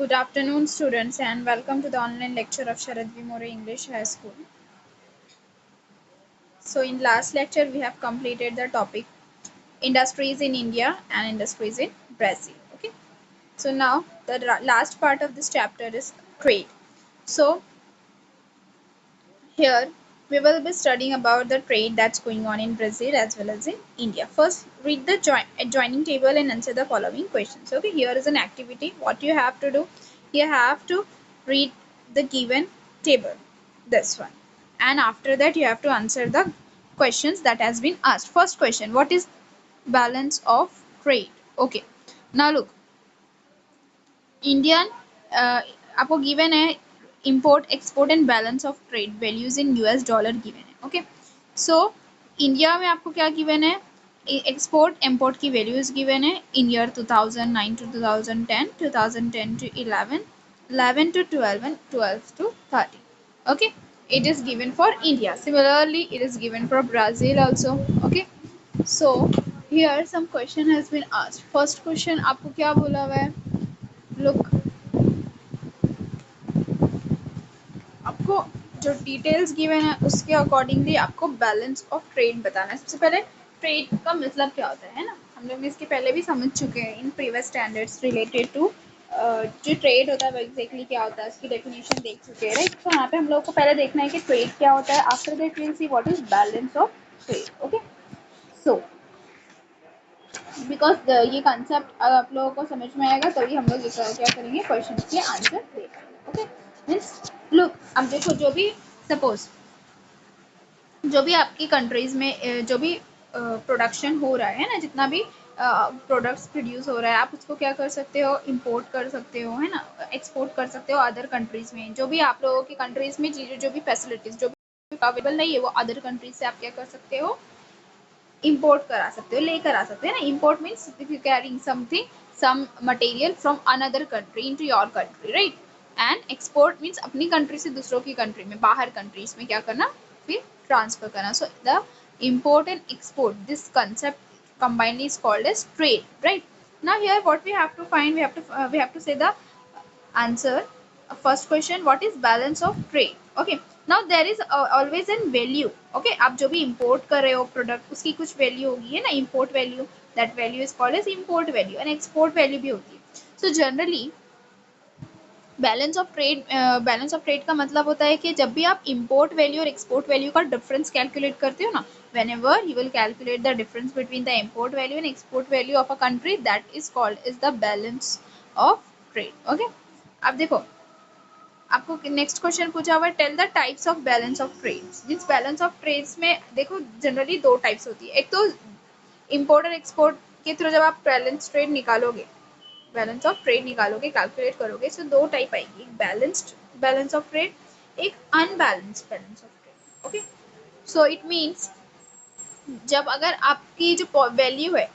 Good afternoon, students, and welcome to the online lecture of Sharad V. More English High School. So, in last lecture, we have completed the topic industries in India and industries in Brazil. Okay. So now the last part of this chapter is trade. So here we will be studying about the trade that's going on in Brazil as well as in India. First, read the adjoining table and answer the following questions. Okay, here is an activity. What you have to do, you have to read the given table, this one, and after that you have to answer the questions that has been asked. First question, what is balance of trade? Okay, now look, Indian आपको given है import export and balance of trade values in US dollar given है. Okay, so India में आपको क्या given है, export import की values given है इन year 2009 to 2010, 2010 to 11, 11 to 12 and 12 to 13. Okay, it is given for India. Similarly, it is given for Brazil also. Okay, so here some question has been asked. First question आपको क्या बोला हुआ है, look, आपको जो details given है उसके accordingly आपको बैलेंस ऑफ ट्रेड बताना है. सबसे पहले ट्रेड का मतलब क्या होता है ना, हम लोग इसके पहले भी समझ चुके हैं in previous standards related to जो ट्रेड होता है एग्जैक्टली क्या होता है उसकी डेफिनेशन देख चुके हैं, राइट. तो यहाँ पे हम लोग को पहले देखना है कि ट्रेड क्या होता है. After that we will see what is balance of trade. Okay, so because ये कंसेप्ट आप लोगों को समझ में आएगा तभी हम लोग क्या करेंगे, क्वेश्चन के आंसर दे पाएंगे. ओके, मीन्स लुक, अब देखो जो भी सपोज जो भी आपकी कंट्रीज में जो भी प्रोडक्शन हो रहा है ना, जितना भी प्रोडक्ट्स प्रोड्यूस हो रहा है, आप उसको क्या कर सकते हो, इंपोर्ट कर सकते हो, है ना, एक्सपोर्ट कर सकते हो अदर कंट्रीज में. जो भी आप लोगों की कंट्रीज में चीज़ें, जो भी फैसिलिटीज जो भी अवेलेबल नहीं है वो अदर कंट्रीज से आप क्या कर सकते हो, इंपोर्ट करा सकते हो, लेकर आ सकते हो ना. Import means if you carrying something, some material from another country into your country, right. And export means अपनी कंट्री से दूसरों की कंट्री में, बाहर कंट्रीज में क्या करना, फिर ट्रांसफर करना. So the import and export, this concept combined is called as trade, right. Now here what we have to find, we have to say the answer. First question, what is balance of trade? Okay, now there is always an value. Okay, आप जो भी import कर रहे हो product उसकी कुछ value होगी है ना, import value, that value is called as import value, and export value भी होती है. So generally balance of trade का मतलब होता है कि जब भी आप इंपोर्ट वैल्यू और एक्सपोर्ट वैल्यू का डिफरेंस कैलकुलेट करते हो ना, whenever you will calculate the difference between the import value and export value of a country, that is called is the balance of trade. Okay, अब देखो आपको next question पूछा हुआ है, tell the types of balance of trades. Means balance of trades में देखो generally दो types होती है. एक तो इंपोर्ट और एक्सपोर्ट के थ्रू जब आप बैलेंस ट्रेड निकालोगे, बैलेंस ऑफ ट्रेड निकालोगे, कैलकुलेट करोगे, सो दो टाइप आएगी, एक बैलेंस्ड बैलेंस ऑफ ट्रेड, एक unbalanced balance of trade. Okay, so it means जब अगर आपकी जो वैल्यू है,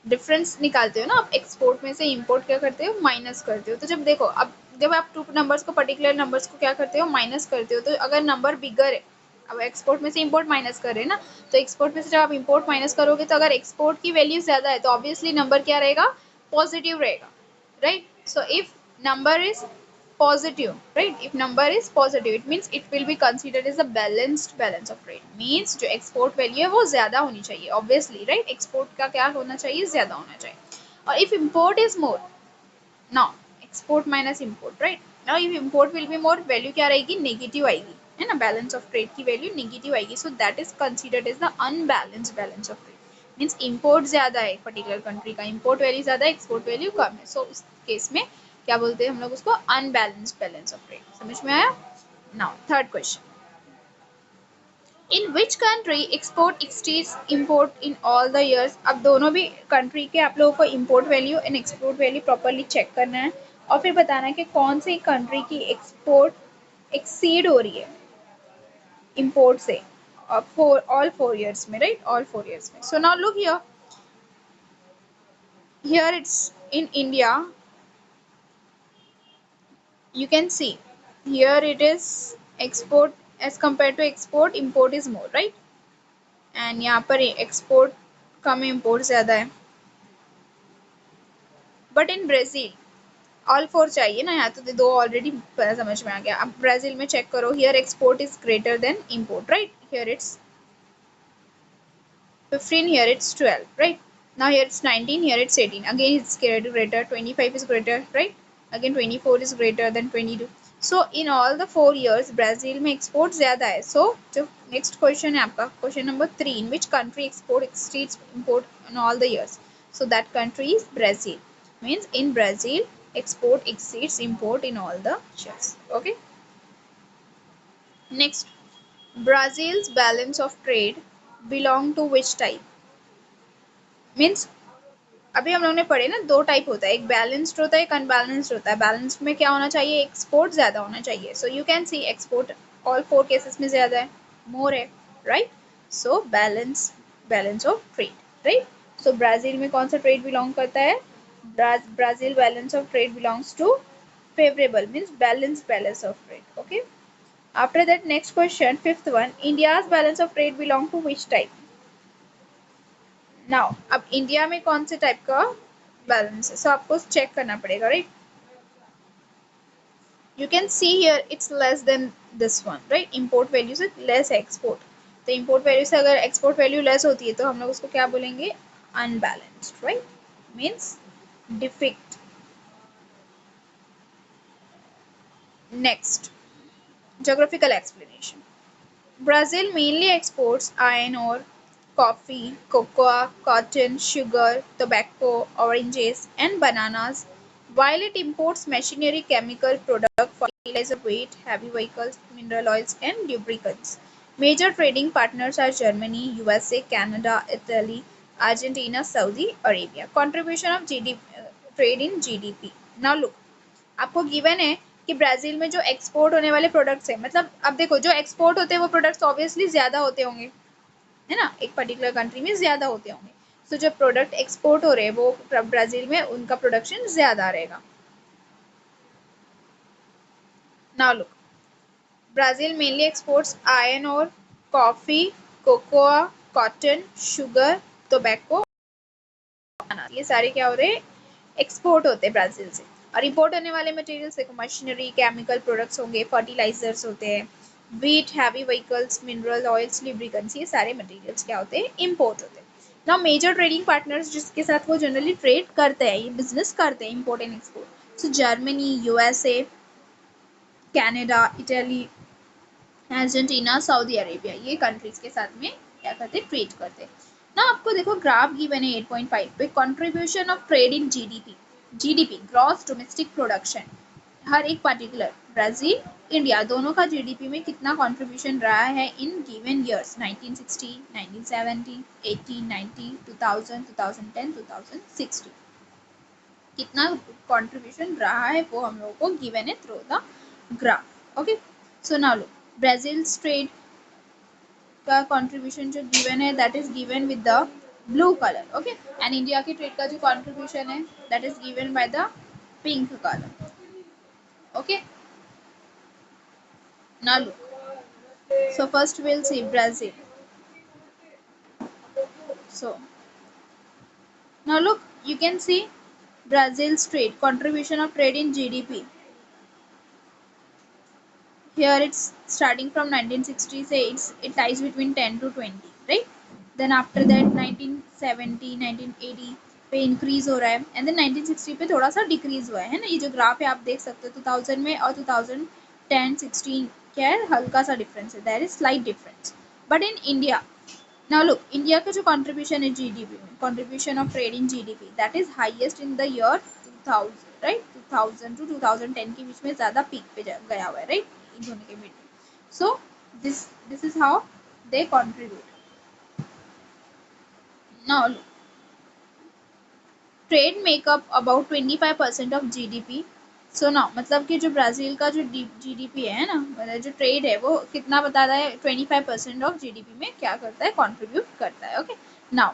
डिफरेंस निकालते हो ना आप, एक्सपोर्ट में से इंपोर्ट क्या करते हो, माइनस करते हो. तो जब देखो, अब जब आप टू नंबर्स को, पर्टिकुलर नंबर्स को क्या करते हो, माइनस करते हो, तो अगर नंबर बिगर है, अब एक्सपोर्ट में से इंपोर्ट माइनस कर रहे हैं ना, तो एक्सपोर्ट में से जब आप इंपोर्ट माइनस करोगे तो अगर एक्सपोर्ट की वैल्यू ज्यादा है तो ऑब्वियसली नंबर क्या रहेगा, पॉजिटिव रहेगा, right. So if number is positive, right, if number is positive it means it will be considered as a balanced balance of trade. means जो export value है वो ज्यादा होनी चाहिए obviously, right. export का क्या होना चाहिए, ज्यादा होना चाहिए. और if import is more, now export minus import, right. now if import will be more, value क्या रहेगी, नेगेटिव आएगी, है ना, बैलेंस ऑफ ट्रेड की वैल्यू नेगेटिव आएगी. So that is considered as the unbalanced balance of trade. Means import ज्यादा है particular country का, इंपोर्ट वैल्यू ज्यादा है, एक्सपोर्ट वैल्यू कम है. सो इस केस में क्या बोलते हैं हम लोग उसको, अनबैलेंस्ड बैलेंस ऑफ ट्रेड. समझ में आया. Now third question, in which country export exceeds import in all the years. अब दोनों भी कंट्री के आप लोगों को import value and export value properly check करना है और फिर बताना है कि कौन सी कंट्री की एक्सपोर्ट एक्सीड हो रही है इम्पोर्ट से, फॉर ऑल 4 years में, राइट, ऑल 4 years में. So now look here, here it's in India, you can see here it is export, as compared to export import is more, right. and यहाँ पर export कम, import ज़्यादा है. but in Brazil all four चाहिए ना, यहाँ तो दो already समझ में आ गया। अब ब्राजील में चेक करो, here export is greater than import, right? Here it's 15, here it's 12, right? Now here it's 19, here it's 18. Again it's greater, 25 is greater, right? Again 24 is greater than 22. So in all the 4 years, Brazil में export ज़्यादा है. So जो next question है आपका, question number 3, in which country export exceeds import in all the years? So that country is Brazil. Means in Brazil, export exceeds import in all the years. Okay. Next, Brazil's balance of trade belong to which type? Means अभी हम लोग ने पढ़े ना, दो type होता है, एक बैलेंस्ड होता है, एक अनबैलेंस्ड होता है। बैलेंस्ड में क्या होना चाहिए? एक्सपोर्ट ज्यादा होना चाहिए। So you can see export all four cases में ज्यादा है, मोर है, right? So balance of trade, right? So Brazil में कौन सा ट्रेड बिलोंग करता है? Brazil balance of trade belongs to favourable, means balance of trade. Okay, after that next question, fifth one, India's balance of trade belong to which type? Now अब India में कौन से type का balance है? सो आपको check करना पड़ेगा, right? You can see here it's less than this one, right? Import value से लेस है एक्सपोर्ट। तो इंपोर्ट वैल्यू से अगर एक्सपोर्ट वैल्यू लेस होती है तो हम लोग उसको क्या बोलेंगे? Unbalanced, right? Means defect. Next, geographical explanation. Brazil mainly exports iron ore, coffee, cocoa, cotton, sugar, tobacco, oranges, and bananas, while it imports machinery, chemical products, fertilizer, wheat, heavy vehicles, mineral oils, and lubricants. Major trading partners are Germany, USA, Canada, Italy, Argentina, Saudi Arabia. Contribution of GDP, trade in GDP. Now look, आपको given है कि Brazil में जो export होने वाले products है, मतलब अब देखो जो एक्सपोर्ट होते हैं वो प्रोडक्ट्स ऑब्वियसली ज्यादा होते होंगे, है ना? एक पर्टिकुलर कंट्री में ज्यादा होते होंगे। तो जो प्रोडक्ट एक्सपोर्ट हो रहे हैं वो ब्राजील में उनका प्रोडक्शन ज्यादा रहेगा। Now look, Brazil mainly exports iron और coffee, cocoa, cotton, sugar, tobacco, ये सारे क्या हो रहे हैं? एक्सपोर्ट होते हैं ब्राजील से। और इंपोर्ट होने वाले मटेरियल्स देखो, मशीनरी, केमिकल प्रोडक्ट्स होंगे, फर्टिलाइजर्स होते हैं, wheat, heavy vehicles, mineral oils, lubricants, ये सारे मटेरियल्स क्या होते हैं? इंपोर्ट होते हैं। नाउ मेजर ट्रेडिंग पार्टनर्स जिसके साथ वो जनरली ट्रेड करते हैं, ये बिजनेस करते हैं, import and export, so Germany, USA, Canada, Italy, Argentina, Saudi Arabia, ये कंट्रीज के साथ में क्या करते? ट्रेड करते। ना आपको देखो ग्राफ गिवन है 8.5 पे, contribution of trade in GDP. GDP gross domestic production, हर एक पर्टिकुलर ब्राजील, इंडिया दोनों का जीडीपी में कितना कंट्रीब्यूशन रहा है इन गिवन ईयर्स, 1960, 1970, 80, 90, 2000, 2010, 2016, कितना कंट्रीब्यूशन रहा है वो हम लोगों को गिवन है through the graph. Okay, so now look, Brazil's trade का कंट्रीब्यूशन जो गिवन है that is given with the blue colour, okay, and India की ट्रेड का जो कंट्रीब्यूशन है that is given by the pink colour. Okay, now look, so first we'll see Brazil. So now look, you can see Brazil's trade contribution of trade in GDP. Here it's starting from 1960, say it lies between 10 to 20, right? Then after that 1970, 1980 पे increase हो रहा है, and then 1960 पे थोड़ा सा decrease हुआ है ना? ये जो ग्राफ है आप देख सकते हो 2000 में और 2010 16 क्या है? हल्का सा डिफरेंस है, there is slight difference. But in India, now look, India का जो कंट्रीब्यूशन है जीडीपी में, contribution of trade in GDP, that is highest in the year 2000, राइट? 2000 टू 2010 के बीच में ज्यादा पीक पे गया हुआ है, राइट? इन दोनों के बीच में। So this is how they contribute. Now look, trade makeup about 25% of GDP. So now मतलब कि जो ब्राजील का जो जीडीपी है ना, मतलब जो ट्रेड है वो कितना बता रहा है? 25% ऑफ जीडीपी में क्या करता है? कंट्रीब्यूट करता है। Okay, now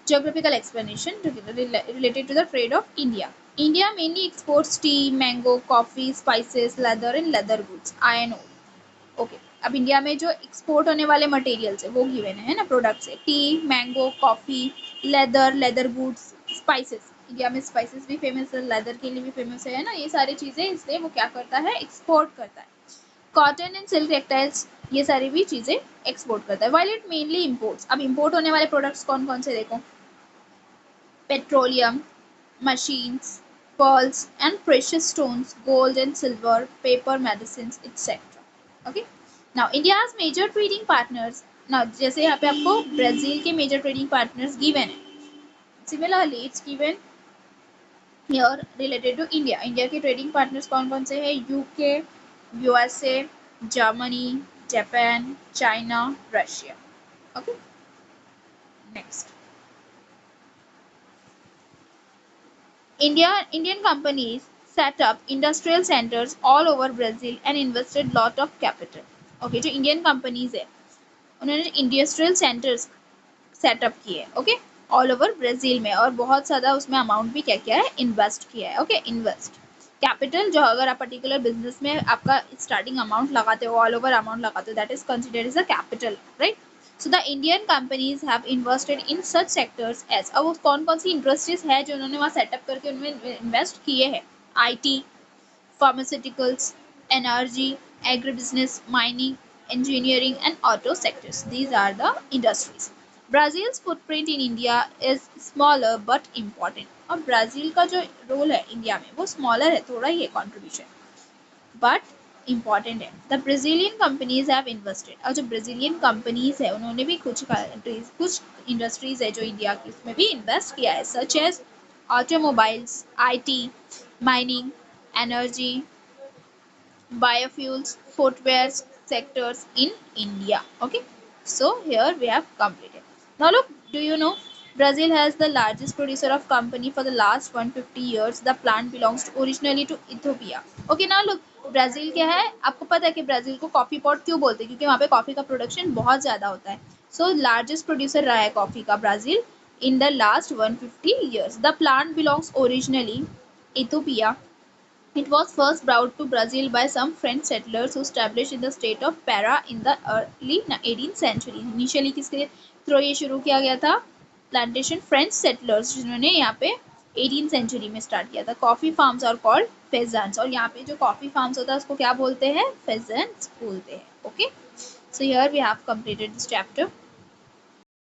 geographical explanation related to the trade of India. India mainly exports tea, mango, coffee, spices, leather and leather goods, iron ore. Okay, अब इंडिया में जो एक्सपोर्ट होने वाले मटेरियल्स है वो गिवन है ना, प्रोडक्ट्स है, T, mango, coffee, leather, leather goods, spices, India में स्पाइसेस भी फेमस है, लेदर के लिए भी फेमस है ना, ये सारी चीजें, इसलिए वो क्या करता है, एक्सपोर्ट करता है। कॉटन एंड सिल्क टेक्सटाइल्स, ये सारी भी चीजें एक्सपोर्ट करता है, वाइल इट मेनली इम्पोर्ट्स। अब इम्पोर्ट होने वाले प्रोडक्ट्स कौन कौन से देखो, petroleum, machines, pearls and precious stones, gold and silver, paper, medicines, etc. Okay. Now India's major trading partners. Now जैसे यहाँ पे आपको ब्राजील के major trading partners given है. Similarly, it's given here related to India. India के trading partners कौन कौन से हैं? UK, USA, Germany, Japan, China, Russia. Okay. Next. Indian companies set up industrial centers all over Brazil and invested lot of capital. Okay, जो Indian companies है उन्होंने industrial centers setup किए, okay, all over Brazil में, और बहुत ज़्यादा उसमें amount भी क्या किया है, इन्वेस्ट किया है। ओके, इन्वेस्ट कैपिटल, जो अगर आप पर्टिकुलर बिजनेस में आपका स्टार्टिंग अमाउंट लगाते हो, ऑल ओवर अमाउंट लगाते हो, that is considered as a capital, right. So the Indian companies have invested in such sectors as, अब वो कौन कौन सी इंडस्ट्रीज है जो उन्होंने वहाँ सेटअप करके उनमें इन्वेस्ट किए हैं, IT, pharmaceuticals, energy, agribusiness, mining, engineering, and auto sectors. These are the industries. Brazil's footprint in India is smaller but important. और ब्राज़ील का जो रोल है इंडिया में वो स्मॉलर है, थोड़ा ही है कंट्रीब्यूशन, बट इम्पॉर्टेंट है। The Brazilian companies have invested, और जो ब्राज़ीलियन कंपनीज है उन्होंने भी कुछ इंडस्ट्रीज है जो इंडिया की, उसमें भी इन्वेस्ट किया है, such as automobiles, IT, mining, energy, biofuels, footwear sectors in India. Okay, so here we have completed. Now look, do you know Brazil has the largest producer of company for the last 150 years. The plant belongs originally to Ethiopia. Okay, now look, Brazil क्या है, आपको पता है कि Brazil को coffee pot क्यों बोलते हैं, क्योंकि वहाँ पे कॉफी का प्रोडक्शन बहुत ज़्यादा होता है। सो लार्जेस्ट प्रोड्यूसर रहा है कॉफी का Brazil in the last 150 years. The plant belongs originally Ethiopia. It was first brought to Brazil by some French settlers who established in the state of Para in the early 18th century. Initially किसके through ये शुरू किया गया था, plantation French settlers जिन्होंने यहाँ पे 18th century में स्टार्ट किया था। कॉफी फार्म्स आर कॉल्ड फेजेंट्स, और यहाँ पे जो कॉफी फार्म्स होता है उसको क्या बोलते हैं, फेजेंट्स बोलते हैं। Okay, so here we have completed this chapter.